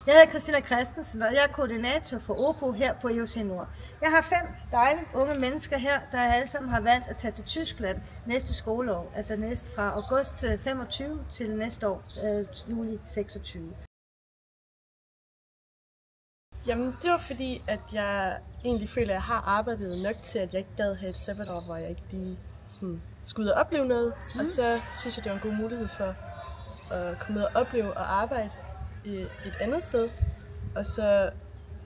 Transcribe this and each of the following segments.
Jeg hedder Christina Christensen, og jeg er koordinator for OPO her på EUC Nord. Jeg har 5 dejlige unge mennesker her, der alle sammen har valgt at tage til Tyskland næste skoleår, altså næste fra august 25 til næste år, juli 26. Jamen, det var fordi, at jeg egentlig føler, at jeg har arbejdet nok til, at jeg ikke gad have et sabbatår, hvor jeg ikke lige sådan skulle ud og opleve noget. Og så synes jeg, det var en god mulighed for at komme ud og opleve og arbejde et andet sted. Og så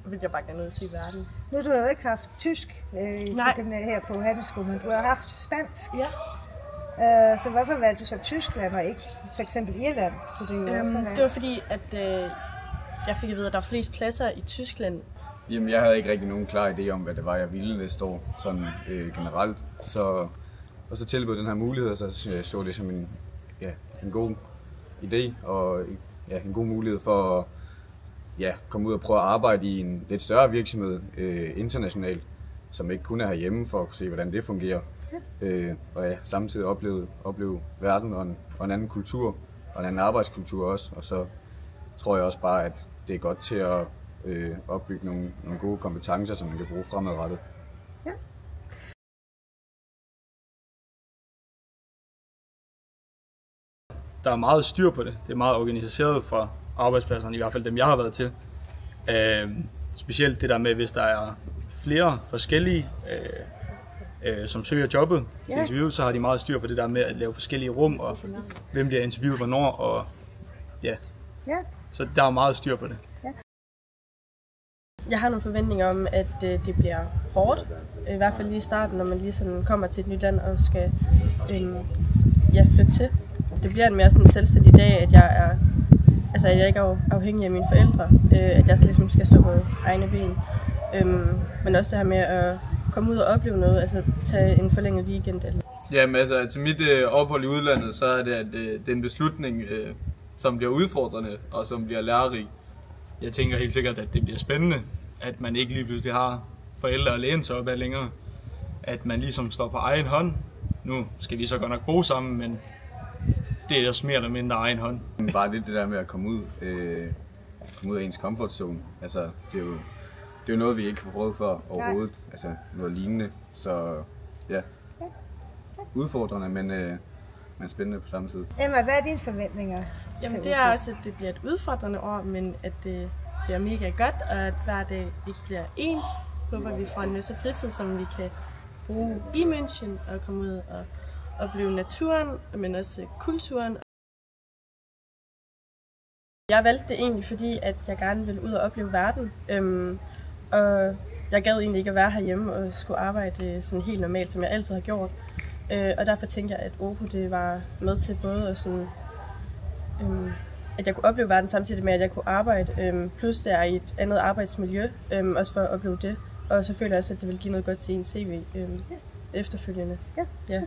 vil jeg bare gerne ud og se verden. Nu har du jo ikke haft tysk her på handelsskolen, men du har haft spansk. Ja. Så hvorfor valgte du så Tyskland og ikke for eksempel Irland? Det var fordi, at jeg fik at vide, at der er flest pladser i Tyskland. Jamen, jeg havde ikke rigtig nogen klar idé om, hvad det var, jeg ville næste år, sådan generelt. Og så tilbød den her mulighed, så så det som en god idé og en god mulighed for at komme ud og prøve at arbejde i en lidt større virksomhed internationalt, som ikke kun er herhjemme for at kunne se, hvordan det fungerer. Og samtidig opleve verden og en anden kultur og en anden arbejdskultur også. Og så tror jeg også bare, at det er godt til at opbygge nogle gode kompetencer, som man kan bruge fremadrettet. Ja. Der er meget styr på det. Det er meget organiseret fra arbejdspladserne, i hvert fald dem jeg har været til. Specielt det der med, hvis der er flere forskellige, som søger jobbet til interview, så har de meget styr på det der med at lave forskellige rum, og hvem bliver interviewet hvornår, og så der er meget styr på det. Jeg har nogle forventninger om, at det bliver hårdt, i hvert fald lige i starten, når man lige sådan kommer til et nyt land og skal flytte til. Det bliver en mere sådan selvstændig dag, at jeg ikke er afhængig af mine forældre, at jeg ligesom skal stå på egne ben. Men også det her med at komme ud og opleve noget, altså tage en forlænget weekend. Jamen altså, til mit ophold i udlandet, så er det, at det er en beslutning, som bliver udfordrende og som bliver lærerig. Jeg tænker helt sikkert, at det bliver spændende, at man ikke lige pludselig har forældre at læne sig op af længere. At man ligesom står på egen hånd. Nu skal vi så godt nok bo sammen, men det er også mere eller mindre egen hånd. Bare det der med at komme ud af ens comfort zone. Altså, det er jo noget, vi ikke har prøvet før overhovedet. Altså noget lignende. Så ja, udfordrende, men spændende på samme tid. Emma, hvad er dine forventninger? Jamen det er også, at det bliver et udfordrende år, men at det bliver mega godt, og at hver dag ikke bliver ens. Jeg håber, vi får en masse fritid, som vi kan bruge i München og komme ud og opleve naturen, men også kulturen. Jeg valgte det egentlig, fordi at jeg gerne ville ud og opleve verden. Og jeg gad egentlig ikke at være herhjemme og skulle arbejde sådan helt normalt, som jeg altid har gjort. Og derfor tænkte jeg, at OPO det var med til både at sådan, at jeg kunne opleve verden samtidig med, at jeg kunne arbejde. Plus det er i et andet arbejdsmiljø, også for at opleve det. Og så føler jeg også, at det vil give noget godt til en CV efterfølgende. Ja.